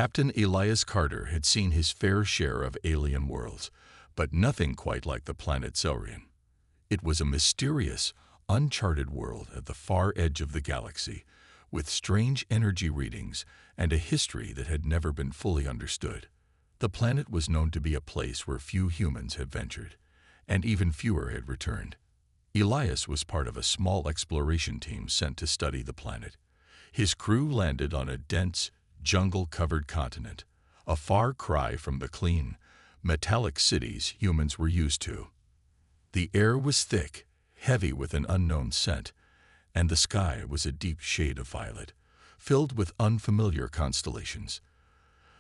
Captain Elias Carter had seen his fair share of alien worlds, but nothing quite like the planet Zelrian. It was a mysterious, uncharted world at the far edge of the galaxy, with strange energy readings and a history that had never been fully understood. The planet was known to be a place where few humans had ventured, and even fewer had returned. Elias was part of a small exploration team sent to study the planet. His crew landed on a dense, jungle-covered continent, a far cry from the clean, metallic cities humans were used to. The air was thick, heavy with an unknown scent, and the sky was a deep shade of violet, filled with unfamiliar constellations.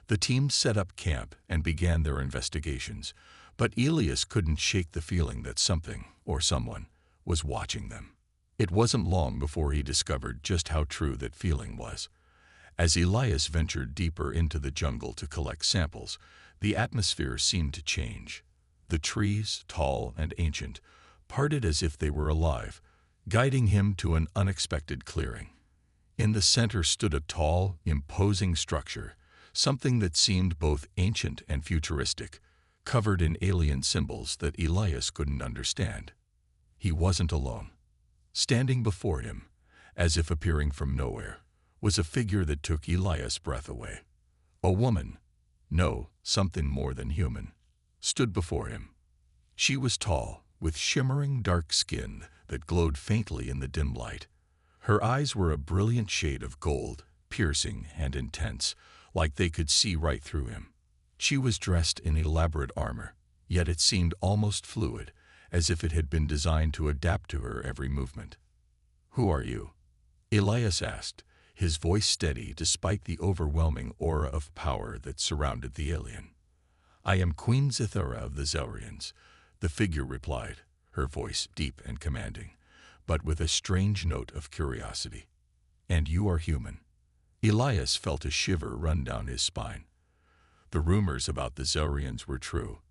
The team set up camp and began their investigations, but Elias couldn't shake the feeling that something, or someone, was watching them. It wasn't long before he discovered just how true that feeling was. As Elias ventured deeper into the jungle to collect samples, the atmosphere seemed to change. The trees, tall and ancient, parted as if they were alive, guiding him to an unexpected clearing. In the center stood a tall, imposing structure, something that seemed both ancient and futuristic, covered in alien symbols that Elias couldn't understand. He wasn't alone. Standing before him, as if appearing from nowhere, was a figure that took Elias' breath away. A woman, no, something more than human, stood before him. She was tall, with shimmering dark skin that glowed faintly in the dim light. Her eyes were a brilliant shade of gold, piercing and intense, like they could see right through him. She was dressed in elaborate armor, yet it seemed almost fluid, as if it had been designed to adapt to her every movement. "Who are you?" Elias asked, his voice steady despite the overwhelming aura of power that surrounded the alien. "I am Queen Zithara of the Zelrians," the figure replied, her voice deep and commanding, but with a strange note of curiosity. "And you are human?" Elias felt a shiver run down his spine. The rumors about the Zelrians were true.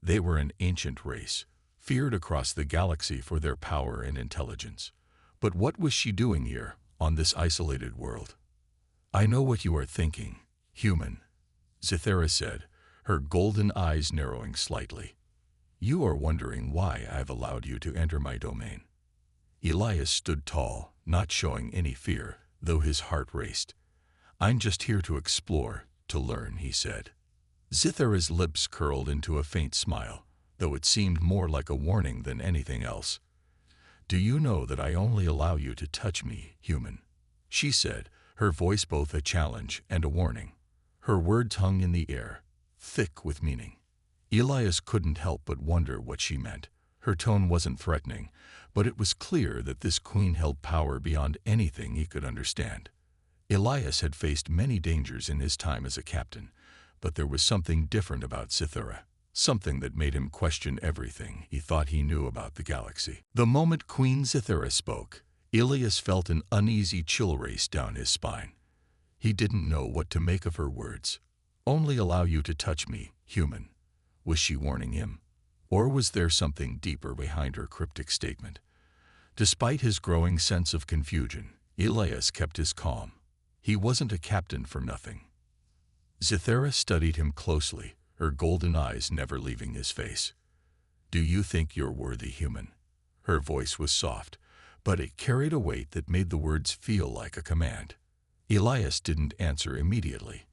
They were an ancient race, feared across the galaxy for their power and intelligence. But what was she doing here, on this isolated world? "I know what you are thinking, human," Zithara said, her golden eyes narrowing slightly. "You are wondering why I've allowed you to enter my domain." Elias stood tall, not showing any fear, though his heart raced. "I'm just here to explore, to learn," he said. Zithara's lips curled into a faint smile, though it seemed more like a warning than anything else. "Do you know that I only allow you to touch me, human?" she said, her voice both a challenge and a warning. Her words hung in the air, thick with meaning. Elias couldn't help but wonder what she meant. Her tone wasn't threatening, but it was clear that this queen held power beyond anything he could understand. Elias had faced many dangers in his time as a captain, but there was something different about Zithara. Something that made him question everything he thought he knew about the galaxy. The moment Queen Zithara spoke, Elias felt an uneasy chill race down his spine. He didn't know what to make of her words. "Only allow you to touch me, human." Was she warning him? Or was there something deeper behind her cryptic statement? Despite his growing sense of confusion, Elias kept his calm. He wasn't a captain for nothing. Zithara studied him closely, her golden eyes never leaving his face. "Do you think you're worthy, human?" Her voice was soft, but it carried a weight that made the words feel like a command. Elias didn't answer immediately.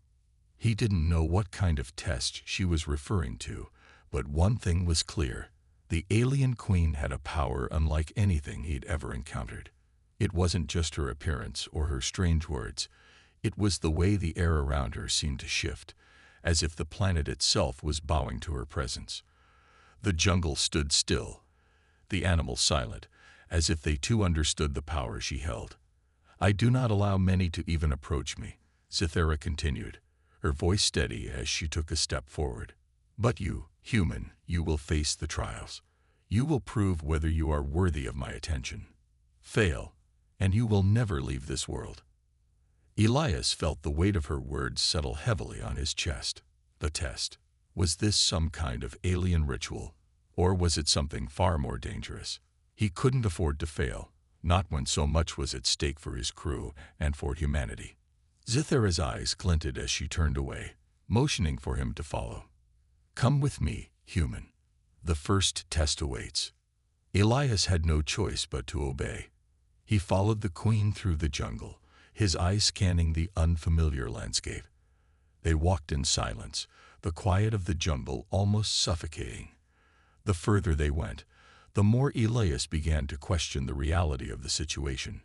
He didn't know what kind of test she was referring to, but one thing was clear. The alien queen had a power unlike anything he'd ever encountered. It wasn't just her appearance or her strange words. It was the way the air around her seemed to shift, as if the planet itself was bowing to her presence. The jungle stood still, the animals silent, as if they too understood the power she held. "I do not allow many to even approach me," Zithara continued, her voice steady as she took a step forward. "But you, human, you will face the trials. You will prove whether you are worthy of my attention. Fail, and you will never leave this world." Elias felt the weight of her words settle heavily on his chest. The test. Was this some kind of alien ritual, or was it something far more dangerous? He couldn't afford to fail, not when so much was at stake for his crew and for humanity. Zithara's eyes glinted as she turned away, motioning for him to follow. "Come with me, human. The first test awaits." Elias had no choice but to obey. He followed the queen through the jungle, his eyes scanning the unfamiliar landscape. They walked in silence, the quiet of the jungle almost suffocating. The further they went, the more Elias began to question the reality of the situation.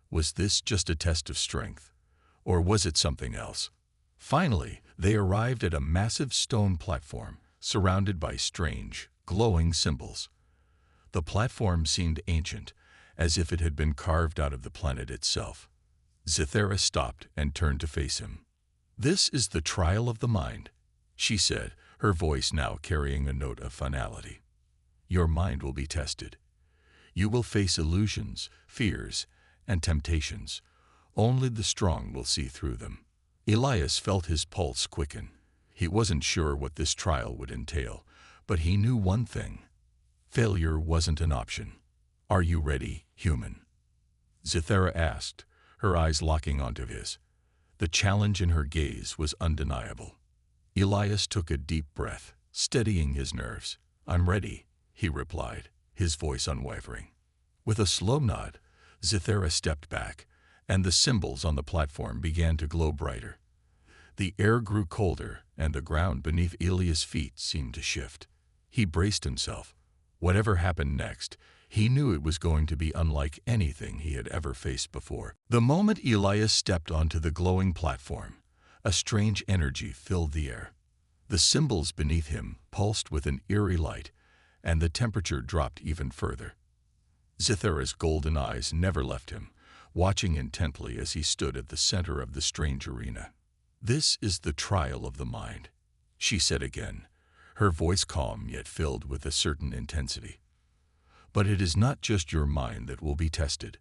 Was this just a test of strength, or was it something else? Finally, they arrived at a massive stone platform, surrounded by strange, glowing symbols. The platform seemed ancient, as if it had been carved out of the planet itself. Zithara stopped and turned to face him. "This is the trial of the mind," she said, her voice now carrying a note of finality. "Your mind will be tested. You will face illusions, fears, and temptations. Only the strong will see through them." Elias felt his pulse quicken. He wasn't sure what this trial would entail, but he knew one thing. Failure wasn't an option. "Are you ready, human?" Zithara asked, her eyes locking onto his. The challenge in her gaze was undeniable. Elias took a deep breath, steadying his nerves. "I'm ready," he replied, his voice unwavering. With a slow nod, Zithara stepped back, and the symbols on the platform began to glow brighter. The air grew colder, and the ground beneath Elias' feet seemed to shift. He braced himself. Whatever happened next, he knew it was going to be unlike anything he had ever faced before. The moment Elias stepped onto the glowing platform, a strange energy filled the air. The symbols beneath him pulsed with an eerie light, and the temperature dropped even further. Zithara's golden eyes never left him, watching intently as he stood at the center of the strange arena. "This is the trial of the mind," she said again, her voice calm yet filled with a certain intensity. "But it is not just your mind that will be tested.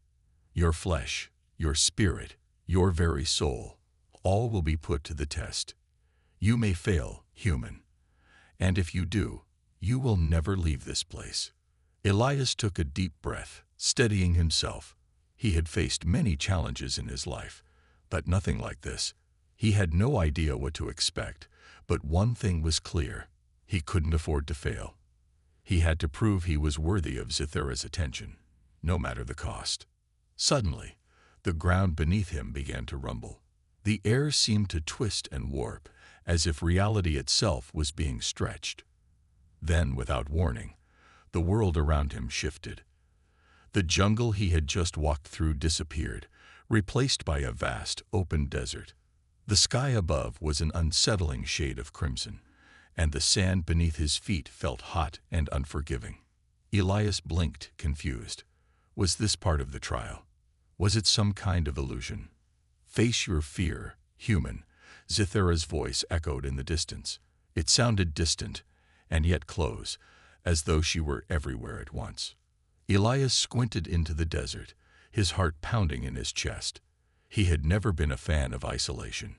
Your flesh, your spirit, your very soul, all will be put to the test. You may fail, human, and if you do, you will never leave this place." Elias took a deep breath, steadying himself. He had faced many challenges in his life, but nothing like this. He had no idea what to expect, but one thing was clear. He couldn't afford to fail. He had to prove he was worthy of Zithara's attention, no matter the cost. Suddenly, the ground beneath him began to rumble. The air seemed to twist and warp, as if reality itself was being stretched. Then, without warning, the world around him shifted. The jungle he had just walked through disappeared, replaced by a vast, open desert. The sky above was an unsettling shade of crimson, and the sand beneath his feet felt hot and unforgiving. Elias blinked, confused. Was this part of the trial? Was it some kind of illusion? "Face your fear, human," Zithara's voice echoed in the distance. It sounded distant, and yet close, as though she were everywhere at once. Elias squinted into the desert, his heart pounding in his chest. He had never been a fan of isolation,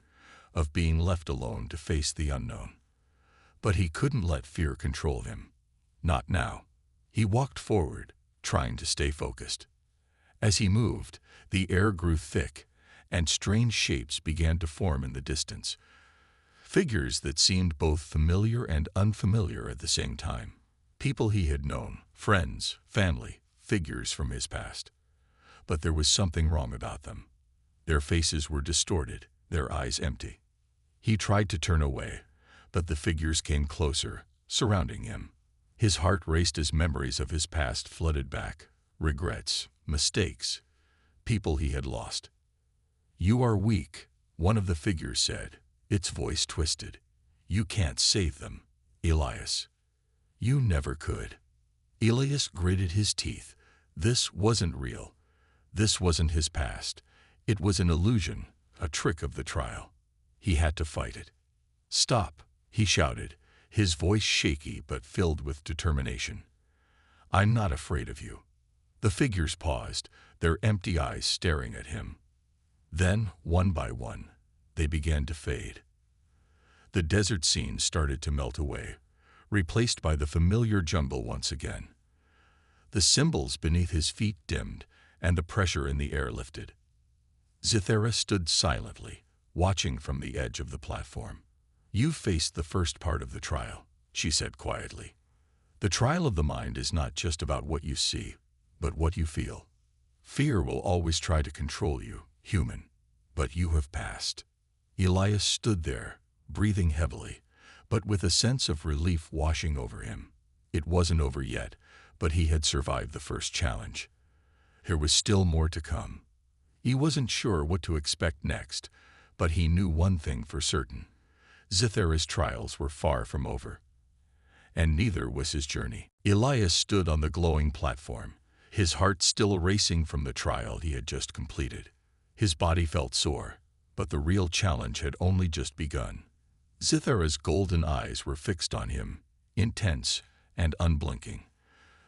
of being left alone to face the unknown. But he couldn't let fear control him. Not now. He walked forward, trying to stay focused. As he moved, the air grew thick, and strange shapes began to form in the distance. Figures that seemed both familiar and unfamiliar at the same time. People he had known, friends, family, figures from his past. But there was something wrong about them. Their faces were distorted, their eyes empty. He tried to turn away, but the figures came closer, surrounding him. His heart raced as memories of his past flooded back. Regrets, mistakes, people he had lost. "You are weak," one of the figures said, its voice twisted. "You can't save them, Elias. You never could." Elias gritted his teeth. This wasn't real. This wasn't his past. It was an illusion, a trick of the trial. He had to fight it. "Stop," he shouted, his voice shaky but filled with determination. "I'm not afraid of you." The figures paused, their empty eyes staring at him. Then, one by one, they began to fade. The desert scene started to melt away, replaced by the familiar jungle once again. The symbols beneath his feet dimmed, and the pressure in the air lifted. Zithera stood silently, watching from the edge of the platform. "You've faced the first part of the trial," she said quietly. "The trial of the mind is not just about what you see, but what you feel. Fear will always try to control you, human, but you have passed." Elias stood there, breathing heavily, but with a sense of relief washing over him. It wasn't over yet, but he had survived the first challenge. There was still more to come. He wasn't sure what to expect next, but he knew one thing for certain. Zithera's trials were far from over. And neither was his journey. Elias stood on the glowing platform, his heart still racing from the trial he had just completed. His body felt sore, but the real challenge had only just begun. Zithera's golden eyes were fixed on him, intense and unblinking.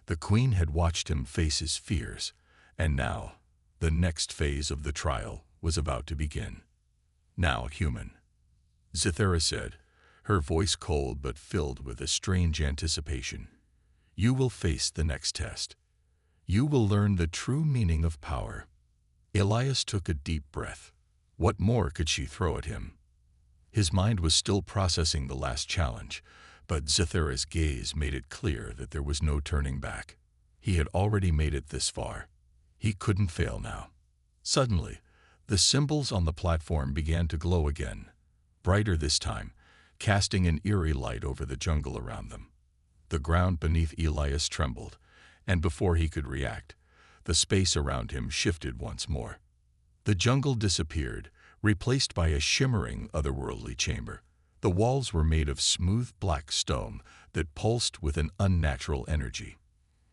The queen had watched him face his fears, and now, the next phase of the trial was about to begin. "Now, human," Zithera said, her voice cold but filled with a strange anticipation. "You will face the next test. You will learn the true meaning of power." Elias took a deep breath. What more could she throw at him? His mind was still processing the last challenge, but Zithera's gaze made it clear that there was no turning back. He had already made it this far. He couldn't fail now. Suddenly, the symbols on the platform began to glow again, brighter this time, casting an eerie light over the jungle around them. The ground beneath Elias trembled, and before he could react, the space around him shifted once more. The jungle disappeared, replaced by a shimmering, otherworldly chamber. The walls were made of smooth black stone that pulsed with an unnatural energy.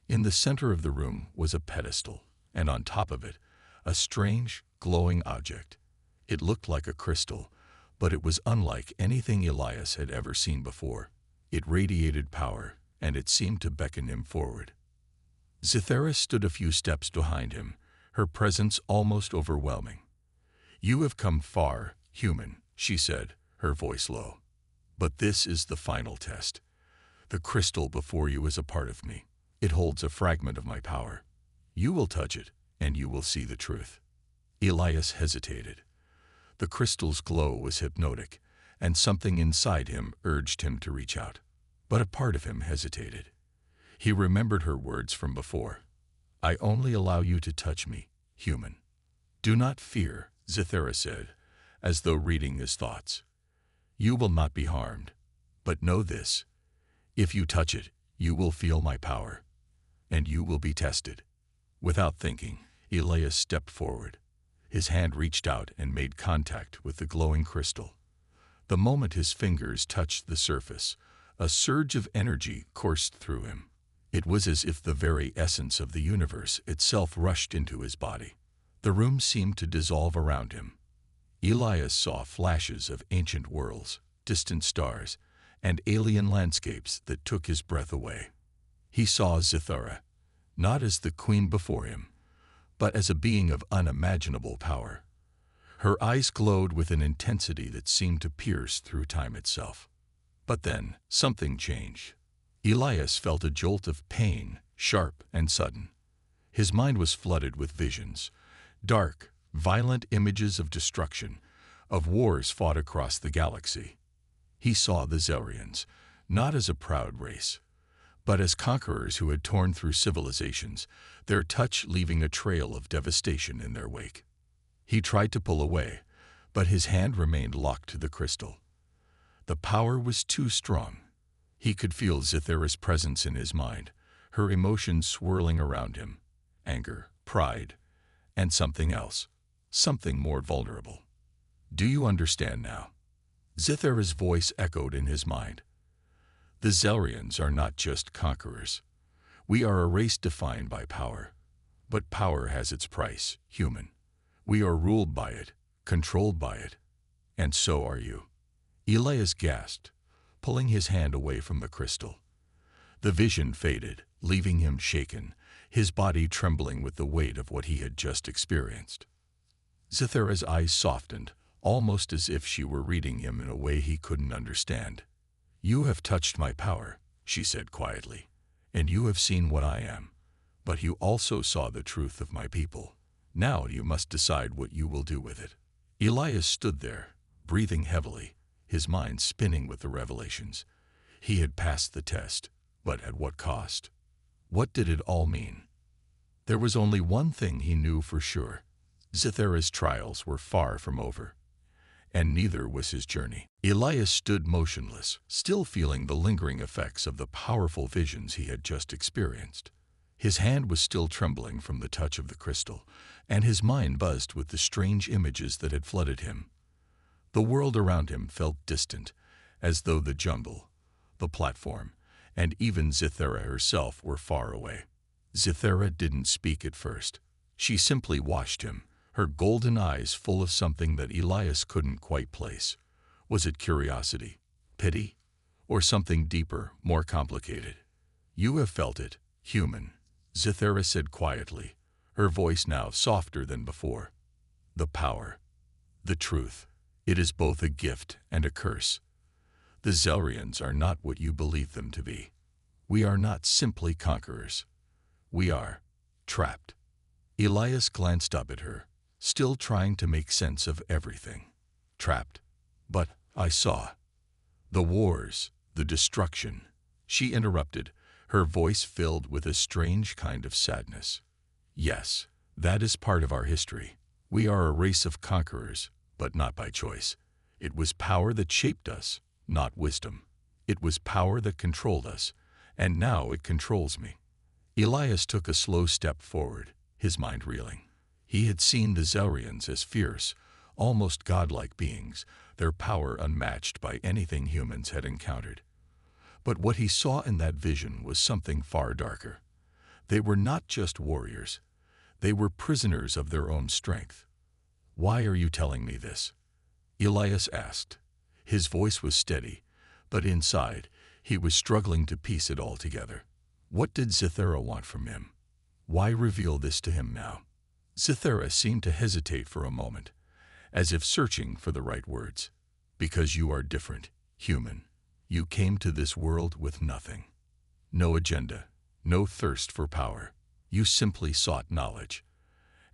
In the center of the room was a pedestal, and on top of it, a strange, glowing object. It looked like a crystal, but it was unlike anything Elias had ever seen before. It radiated power, and it seemed to beckon him forward. Zithera stood a few steps behind him, her presence almost overwhelming. "You have come far, human," she said, her voice low. "But this is the final test. The crystal before you is a part of me. It holds a fragment of my power. You will touch it, and you will see the truth." Elias hesitated. The crystal's glow was hypnotic, and something inside him urged him to reach out. But a part of him hesitated. He remembered her words from before. "I only allow you to touch me, human." "Do not fear," Zithera said, as though reading his thoughts. "You will not be harmed. But know this. If you touch it, you will feel my power, and you will be tested." Without thinking, Elias stepped forward. His hand reached out and made contact with the glowing crystal. The moment his fingers touched the surface, a surge of energy coursed through him. It was as if the very essence of the universe itself rushed into his body. The room seemed to dissolve around him. Elias saw flashes of ancient worlds, distant stars, and alien landscapes that took his breath away. He saw Zithera, not as the queen before him, but as a being of unimaginable power. Her eyes glowed with an intensity that seemed to pierce through time itself. But then, something changed. Elias felt a jolt of pain, sharp and sudden. His mind was flooded with visions, dark, violent images of destruction, of wars fought across the galaxy. He saw the Zelrians, not as a proud race, but as conquerors who had torn through civilizations, their touch leaving a trail of devastation in their wake. He tried to pull away, but his hand remained locked to the crystal. The power was too strong. He could feel Zithera's presence in his mind, her emotions swirling around him, anger, pride, and something else, something more vulnerable. "Do you understand now?" Zithera's voice echoed in his mind. "The Zelrians are not just conquerors. We are a race defined by power. But power has its price, human. We are ruled by it, controlled by it. And so are you." Elias gasped, pulling his hand away from the crystal. The vision faded, leaving him shaken, his body trembling with the weight of what he had just experienced. Zithera's eyes softened, almost as if she were reading him in a way he couldn't understand. "You have touched my power," she said quietly, "and you have seen what I am. But you also saw the truth of my people. Now you must decide what you will do with it." Elias stood there, breathing heavily, his mind spinning with the revelations. He had passed the test, but at what cost? What did it all mean? There was only one thing he knew for sure. Zithera's trials were far from over, and neither was his journey. Elias stood motionless, still feeling the lingering effects of the powerful visions he had just experienced. His hand was still trembling from the touch of the crystal, and his mind buzzed with the strange images that had flooded him. The world around him felt distant, as though the jungle, the platform, and even Zithera herself were far away. Zithera didn't speak at first. She simply watched him, her golden eyes full of something that Elias couldn't quite place. Was it curiosity, pity, or something deeper, more complicated? "You have felt it, human," Zithera said quietly, her voice now softer than before. "The power, the truth. It is both a gift and a curse. The Zelrians are not what you believe them to be. We are not simply conquerors. We are trapped." Elias glanced up at her, still trying to make sense of everything. Trapped. "But I saw the wars, the destruction," she interrupted, her voice filled with a strange kind of sadness. "Yes, that is part of our history. We are a race of conquerors, but not by choice. It was power that shaped us, not wisdom. It was power that controlled us, and now it controls me." Elias took a slow step forward, his mind reeling. He had seen the Zelrians as fierce, almost godlike beings, their power unmatched by anything humans had encountered. But what he saw in that vision was something far darker. They were not just warriors. They were prisoners of their own strength. "Why are you telling me this?" Elias asked. His voice was steady, but inside, he was struggling to piece it all together. What did Zithera want from him? Why reveal this to him now? Zithera seemed to hesitate for a moment, as if searching for the right words. "Because you are different, human. You came to this world with nothing. No agenda, no thirst for power. You simply sought knowledge.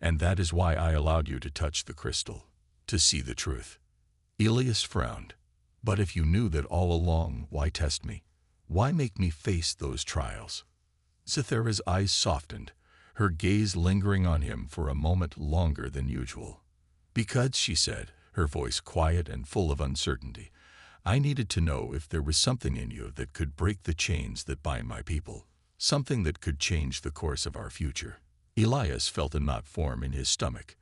And that is why I allowed you to touch the crystal, to see the truth." Elias frowned. "But if you knew that all along, why test me? Why make me face those trials?" Zithera's eyes softened, her gaze lingering on him for a moment longer than usual. "Because," she said, her voice quiet and full of uncertainty, "I needed to know if there was something in you that could break the chains that bind my people, something that could change the course of our future." Elias felt a knot form in his stomach.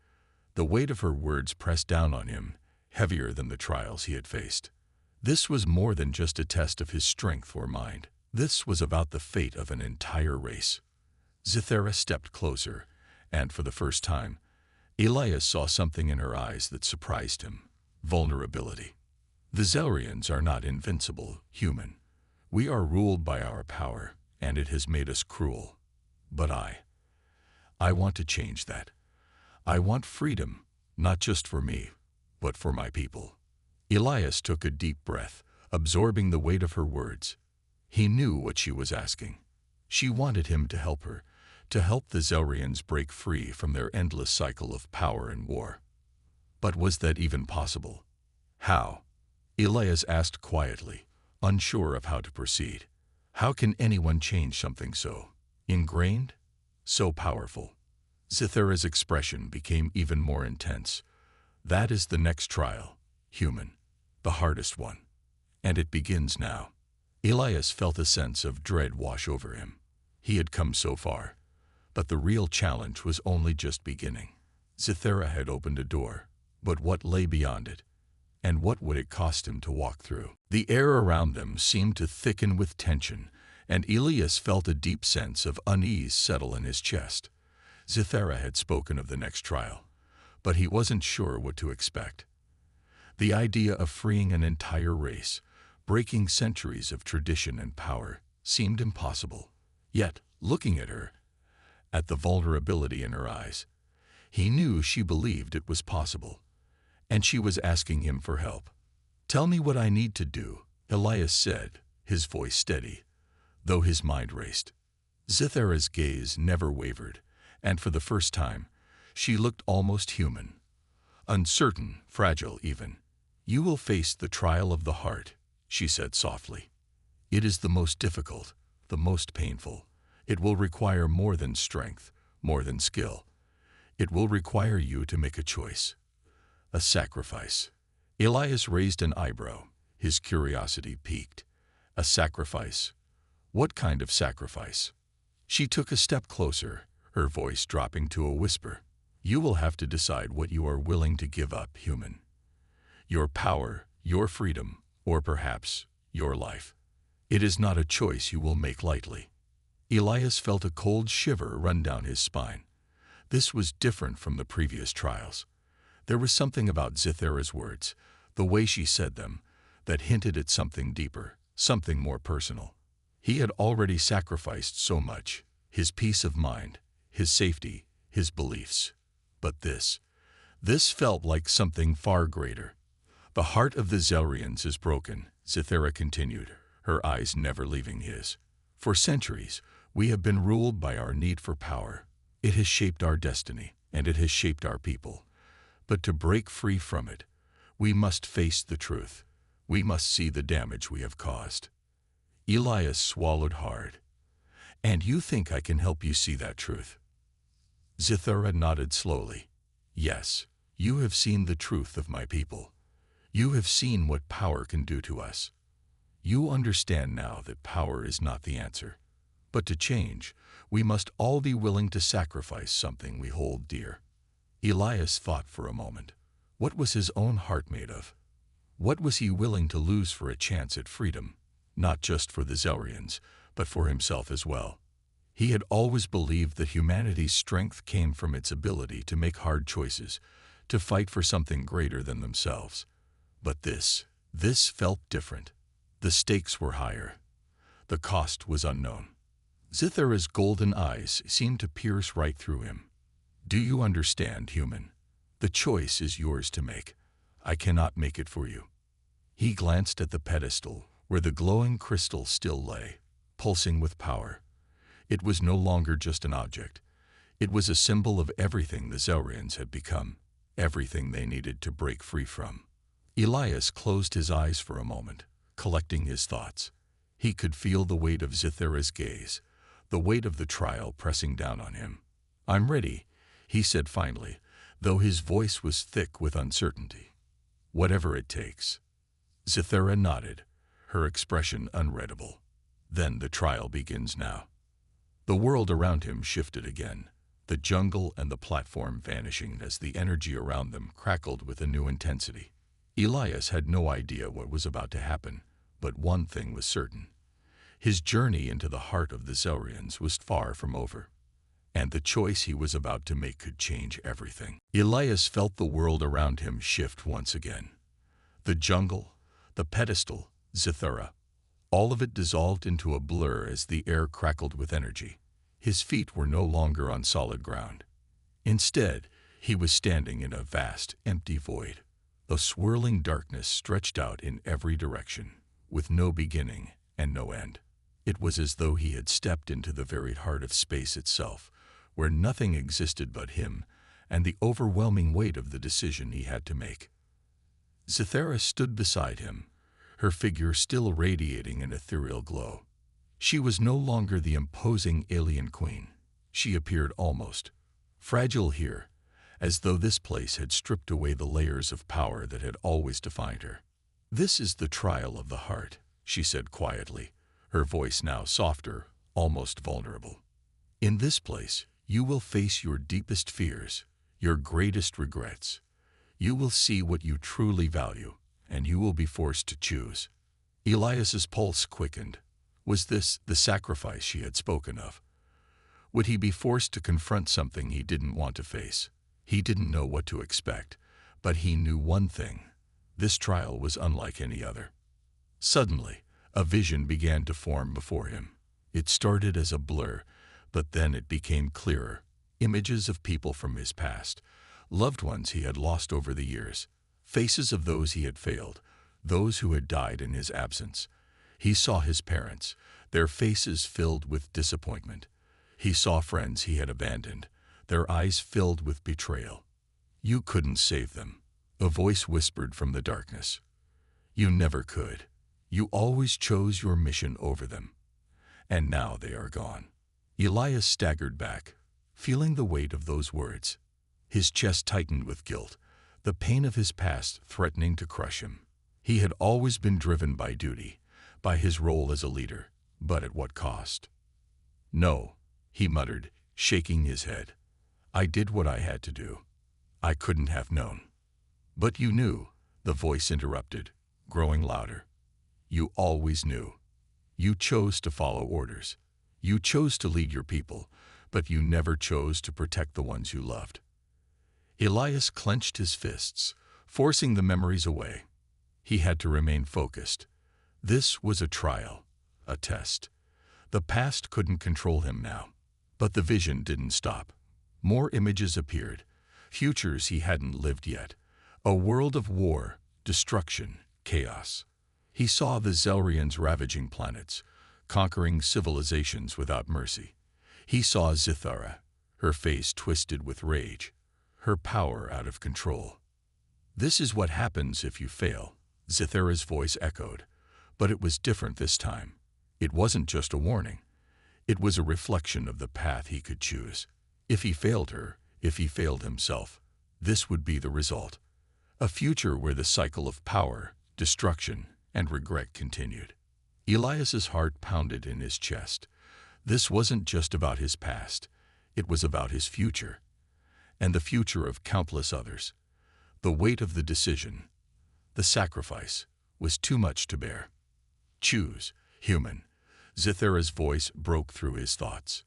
The weight of her words pressed down on him, heavier than the trials he had faced. This was more than just a test of his strength or mind. This was about the fate of an entire race. Zithera stepped closer, and for the first time, Elias saw something in her eyes that surprised him: vulnerability. "The Zelrians are not invincible, human. We are ruled by our power, and it has made us cruel. But I want to change that. I want freedom, not just for me, but for my people." Elias took a deep breath, absorbing the weight of her words. He knew what she was asking. She wanted him to help her, to help the Zelrians break free from their endless cycle of power and war. But was that even possible? How? Elias asked quietly, unsure of how to proceed. How can anyone change something so ingrained, so powerful? Zithera's expression became even more intense. "That is the next trial, human, the hardest one. And it begins now." Elias felt a sense of dread wash over him. He had come so far, but the real challenge was only just beginning. Zithera had opened a door, but what lay beyond it? And what would it cost him to walk through? The air around them seemed to thicken with tension, and Elias felt a deep sense of unease settle in his chest. Zithera had spoken of the next trial, but he wasn't sure what to expect. The idea of freeing an entire race, breaking centuries of tradition and power, seemed impossible. Yet, looking at her, at the vulnerability in her eyes, he knew she believed it was possible. And she was asking him for help. "Tell me what I need to do," Elias said, his voice steady, though his mind raced. Zithera's gaze never wavered, and for the first time, She looked almost human, uncertain, fragile even. "You will face the trial of the heart," she said softly. "It is the most difficult, the most painful. It will require more than strength, more than skill. It will require you to make a choice, a sacrifice." Elias raised an eyebrow, his curiosity piqued. "A sacrifice? What kind of sacrifice?" She took a step closer, her voice dropping to a whisper. "You will have to decide what you are willing to give up, human. Your power, your freedom, or perhaps your life. It is not a choice you will make lightly." Elias felt a cold shiver run down his spine. This was different from the previous trials. There was something about Zithara's words, the way she said them, that hinted at something deeper, something more personal. He had already sacrificed so much, his peace of mind, his safety, his beliefs. But this felt like something far greater. "The heart of the Zelrians is broken," Zithara continued, her eyes never leaving his. "For centuries, we have been ruled by our need for power. It has shaped our destiny, and it has shaped our people. But to break free from it, we must face the truth. We must see the damage we have caused." Elias swallowed hard. "And you think I can help you see that truth?" Zithara nodded slowly. "Yes, you have seen the truth of my people. You have seen what power can do to us. You understand now that power is not the answer. But to change, we must all be willing to sacrifice something we hold dear." Elias thought for a moment. What was his own heart made of? What was he willing to lose for a chance at freedom? Not just for the Zelrians, but for himself as well. He had always believed that humanity's strength came from its ability to make hard choices, to fight for something greater than themselves. But this felt different. The stakes were higher. The cost was unknown. Zithara's golden eyes seemed to pierce right through him. "Do you understand, human? The choice is yours to make. I cannot make it for you." He glanced at the pedestal, where the glowing crystal still lay, pulsing with power. It was no longer just an object. It was a symbol of everything the Zelrians had become, everything they needed to break free from. Elias closed his eyes for a moment, collecting his thoughts. He could feel the weight of Zithara's gaze, the weight of the trial pressing down on him. "I'm ready," he said finally, though his voice was thick with uncertainty. "Whatever it takes." Zithara nodded, her expression unreadable. "Then the trial begins now." The world around him shifted again, the jungle and the platform vanishing as the energy around them crackled with a new intensity. Elias had no idea what was about to happen, but one thing was certain. His journey into the heart of the Zelrians was far from over, and the choice he was about to make could change everything. Elias felt the world around him shift once again. The jungle, the pedestal, Zithara, all of it dissolved into a blur as the air crackled with energy. His feet were no longer on solid ground. Instead, he was standing in a vast, empty void. A swirling darkness stretched out in every direction, with no beginning and no end. It was as though he had stepped into the very heart of space itself, where nothing existed but him and the overwhelming weight of the decision he had to make. Zithara stood beside him, her figure still radiating an ethereal glow. She was no longer the imposing alien queen. She appeared almost fragile here, as though this place had stripped away the layers of power that had always defined her. "This is the trial of the heart," she said quietly, her voice now softer, almost vulnerable. "In this place, you will face your deepest fears, your greatest regrets. You will see what you truly value, and you will be forced to choose." Elias's pulse quickened. Was this the sacrifice she had spoken of? Would he be forced to confront something he didn't want to face? He didn't know what to expect, but he knew one thing. This trial was unlike any other. Suddenly, a vision began to form before him. It started as a blur, but then it became clearer. Images of people from his past, loved ones he had lost over the years, faces of those he had failed, those who had died in his absence. He saw his parents, their faces filled with disappointment. He saw friends he had abandoned, their eyes filled with betrayal. "You couldn't save them," a voice whispered from the darkness. "You never could. You always chose your mission over them. And now they are gone." Elias staggered back, feeling the weight of those words. His chest tightened with guilt, the pain of his past threatening to crush him. He had always been driven by duty, by his role as a leader, but at what cost? "No," he muttered, shaking his head. "I did what I had to do. I couldn't have known." "But you knew," the voice interrupted, growing louder. "You always knew. You chose to follow orders. You chose to lead your people, but you never chose to protect the ones you loved." Elias clenched his fists, forcing the memories away. He had to remain focused. This was a trial, a test. The past couldn't control him now. But the vision didn't stop. More images appeared, futures he hadn't lived yet. A world of war, destruction, chaos. He saw the Zelrians ravaging planets, conquering civilizations without mercy. He saw Zithara, her face twisted with rage, her power out of control. "This is what happens if you fail," Zithara's voice echoed. But it was different this time. It wasn't just a warning. It was a reflection of the path he could choose. If he failed her, if he failed himself, this would be the result. A future where the cycle of power, destruction, and regret continued. Elias's heart pounded in his chest. This wasn't just about his past. It was about his future, and the future of countless others. The weight of the decision, the sacrifice, was too much to bear. "Choose, human." Zithara's voice broke through his thoughts.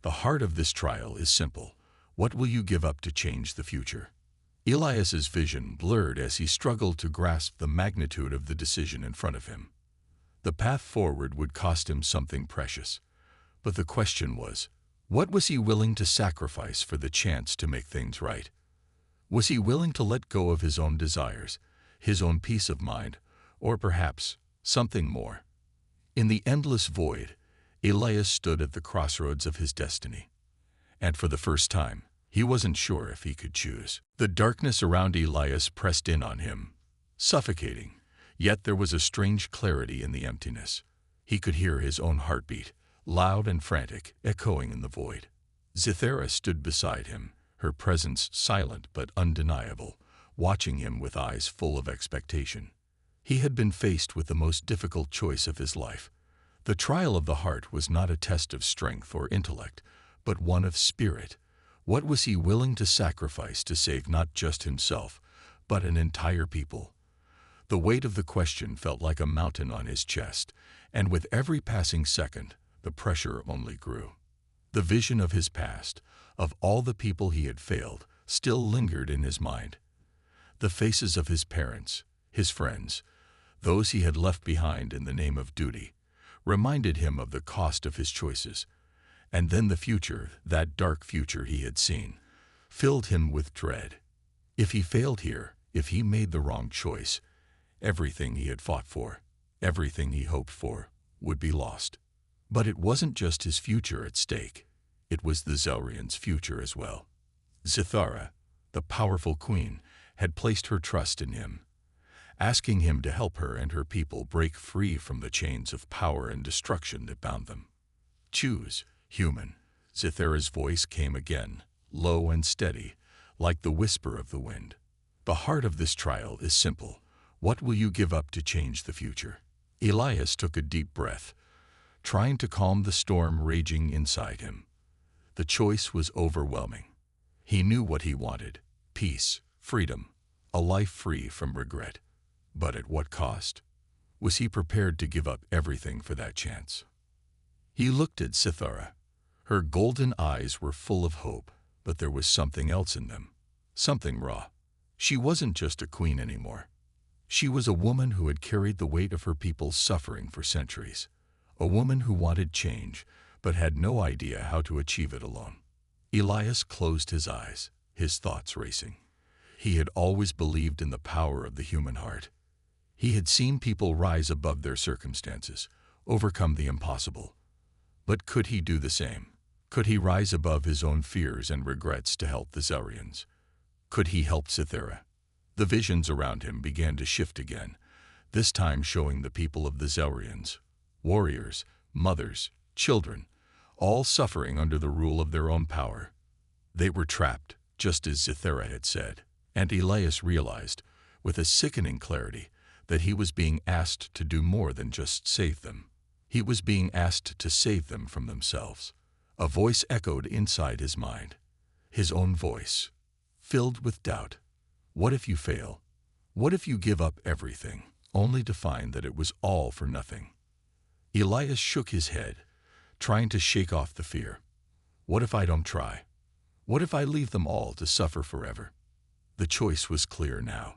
"The heart of this trial is simple. What will you give up to change the future?" Elias's vision blurred as he struggled to grasp the magnitude of the decision in front of him. The path forward would cost him something precious. But the question was, what was he willing to sacrifice for the chance to make things right? Was he willing to let go of his own desires, his own peace of mind, or perhaps something more? In the endless void, Elias stood at the crossroads of his destiny. And for the first time, he wasn't sure if he could choose. The darkness around Elias pressed in on him, suffocating, yet there was a strange clarity in the emptiness. He could hear his own heartbeat, loud and frantic, echoing in the void. Zithara stood beside him, her presence silent but undeniable, watching him with eyes full of expectation. He had been faced with the most difficult choice of his life. The trial of the heart was not a test of strength or intellect, but one of spirit. What was he willing to sacrifice to save not just himself, but an entire people? The weight of the question felt like a mountain on his chest, and with every passing second, the pressure only grew. The vision of his past, of all the people he had failed, still lingered in his mind. The faces of his parents, his friends, those he had left behind in the name of duty, reminded him of the cost of his choices. And then the future, that dark future he had seen, filled him with dread. If he failed here, if he made the wrong choice, everything he had fought for, everything he hoped for, would be lost. But it wasn't just his future at stake. It was the Zelrians' future as well. Zithara, the powerful queen, had placed her trust in him, asking him to help her and her people break free from the chains of power and destruction that bound them. "Choose, human." Zithara's voice came again, low and steady, like the whisper of the wind. "The heart of this trial is simple. What will you give up to change the future?" Elias took a deep breath, trying to calm the storm raging inside him. The choice was overwhelming. He knew what he wanted: peace, freedom, a life free from regret. But at what cost? Was he prepared to give up everything for that chance? He looked at Zithara. Her golden eyes were full of hope, but there was something else in them, something raw. She wasn't just a queen anymore. She was a woman who had carried the weight of her people's suffering for centuries, a woman who wanted change, but had no idea how to achieve it alone. Elias closed his eyes, his thoughts racing. He had always believed in the power of the human heart. He had seen people rise above their circumstances, overcome the impossible. But could he do the same? Could he rise above his own fears and regrets to help the Zarians? Could he help Cythera? The visions around him began to shift again, this time showing the people of the Zarians, warriors, mothers, children, all suffering under the rule of their own power. They were trapped, just as Cythera had said, and Elias realized, with a sickening clarity, that he was being asked to do more than just save them. He was being asked to save them from themselves. A voice echoed inside his mind, his own voice, filled with doubt. What if you fail? What if you give up everything, only to find that it was all for nothing? Elias shook his head, trying to shake off the fear. What if I don't try? What if I leave them all to suffer forever? The choice was clear now.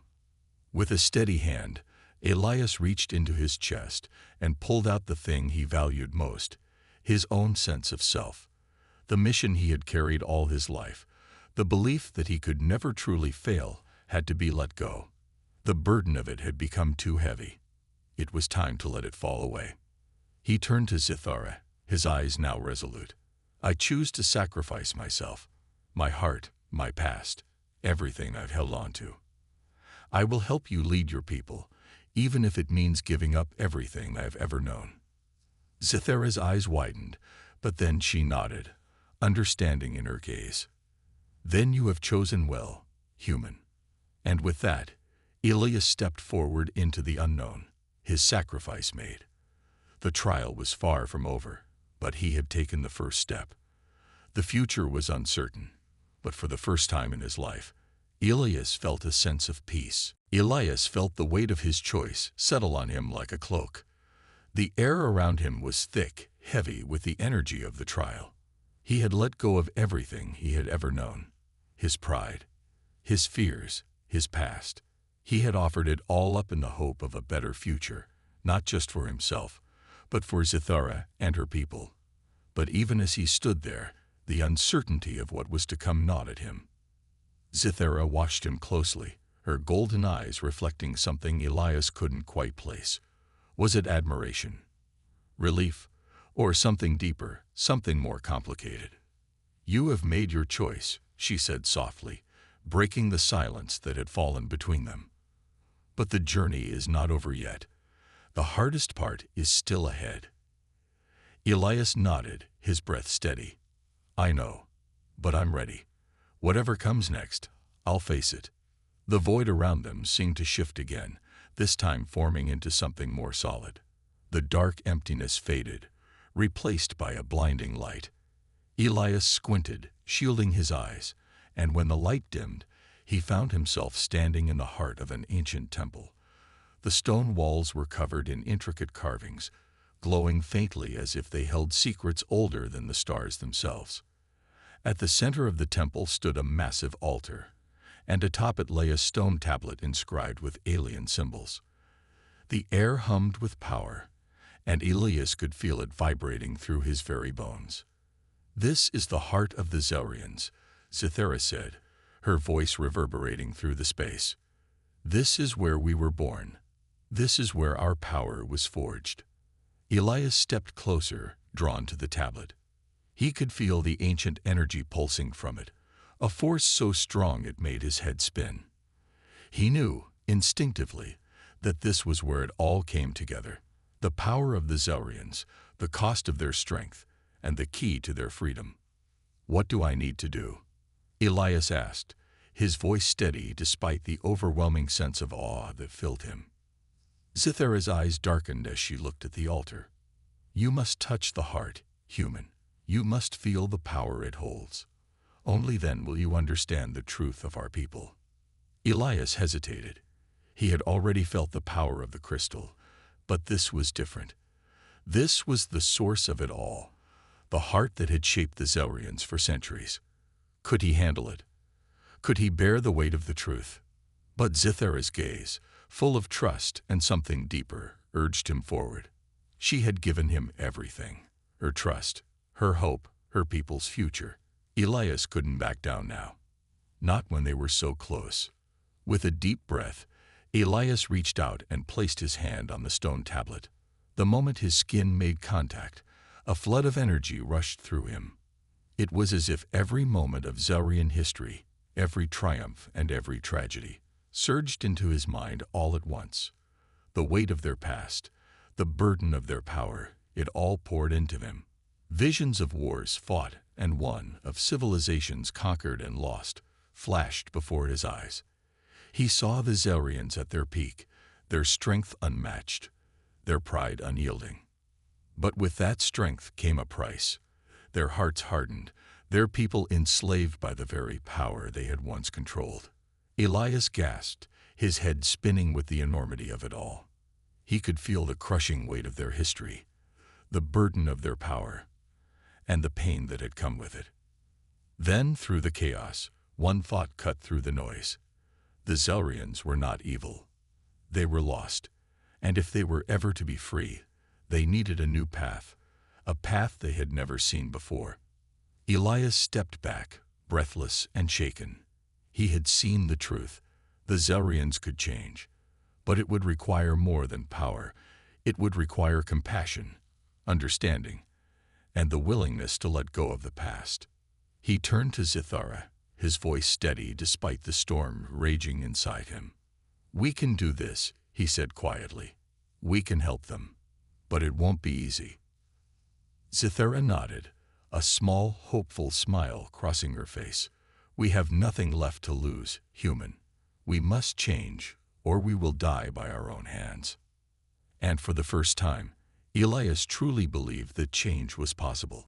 With a steady hand, Elias reached into his chest and pulled out the thing he valued most, his own sense of self. The mission he had carried all his life, the belief that he could never truly fail, had to be let go. The burden of it had become too heavy. It was time to let it fall away. He turned to Cythera, his eyes now resolute. I choose to sacrifice myself, my heart, my past, everything I've held on to. I will help you lead your people, even if it means giving up everything I've ever known. Cythera's eyes widened, but then she nodded, understanding in her gaze. Then you have chosen well, human. And with that, Elias stepped forward into the unknown, his sacrifice made. The trial was far from over, but he had taken the first step. The future was uncertain, but for the first time in his life, Elias felt a sense of peace. Elias felt the weight of his choice settle on him like a cloak. The air around him was thick, heavy with the energy of the trial. He had let go of everything he had ever known. His pride, his fears, his past. He had offered it all up in the hope of a better future, not just for himself, but for Cythera and her people. But even as he stood there, the uncertainty of what was to come gnawed at him. Cythera watched him closely, her golden eyes reflecting something Elias couldn't quite place. Was it admiration, relief, or something deeper, something more complicated? You have made your choice, she said softly, breaking the silence that had fallen between them. But the journey is not over yet. The hardest part is still ahead. Elias nodded, his breath steady. I know, but I'm ready. Whatever comes next, I'll face it. The void around them seemed to shift again, this time forming into something more solid. The dark emptiness faded, replaced by a blinding light. Elias squinted, shielding his eyes, and when the light dimmed, he found himself standing in the heart of an ancient temple. The stone walls were covered in intricate carvings, glowing faintly as if they held secrets older than the stars themselves. At the center of the temple stood a massive altar, and atop it lay a stone tablet inscribed with alien symbols. The air hummed with power, and Elias could feel it vibrating through his very bones. This is the heart of the Zarians, Cythera said, her voice reverberating through the space. This is where we were born. This is where our power was forged. Elias stepped closer, drawn to the tablet. He could feel the ancient energy pulsing from it, a force so strong it made his head spin. He knew, instinctively, that this was where it all came together. The power of the Zarians, the cost of their strength, and the key to their freedom. What do I need to do? Elias asked, his voice steady despite the overwhelming sense of awe that filled him. Cythera's eyes darkened as she looked at the altar. You must touch the heart, human. You must feel the power it holds. Only then will you understand the truth of our people. Elias hesitated. He had already felt the power of the crystal, but this was different. This was the source of it all, the heart that had shaped the Zarians for centuries. Could he handle it? Could he bear the weight of the truth? But Cythera's gaze, full of trust and something deeper, urged him forward. She had given him everything, her trust, her hope, her people's future. Elias couldn't back down now. Not when they were so close. With a deep breath, Elias reached out and placed his hand on the stone tablet. The moment his skin made contact, a flood of energy rushed through him. It was as if every moment of Zelrian history, every triumph and every tragedy, surged into his mind all at once. The weight of their past, the burden of their power, it all poured into him. Visions of wars fought and won, of civilizations conquered and lost, flashed before his eyes. He saw the Zelrians at their peak, their strength unmatched, their pride unyielding. But with that strength came a price. Their hearts hardened, their people enslaved by the very power they had once controlled. Elias gasped, his head spinning with the enormity of it all. He could feel the crushing weight of their history, the burden of their power, and the pain that had come with it. Then, through the chaos, one thought cut through the noise. The Zelrians were not evil. They were lost, and if they were ever to be free, they needed a new path, a path they had never seen before. Elias stepped back, breathless and shaken. He had seen the truth. The Zelrians could change, but it would require more than power. It would require compassion, understanding, and the willingness to let go of the past. He turned to Zithara, his voice steady despite the storm raging inside him. "We can do this," he said quietly. "We can help them, but it won't be easy." Zithara nodded, a small, hopeful smile crossing her face. "We have nothing left to lose, human. We must change, or we will die by our own hands." And for the first time, Elias truly believed that change was possible.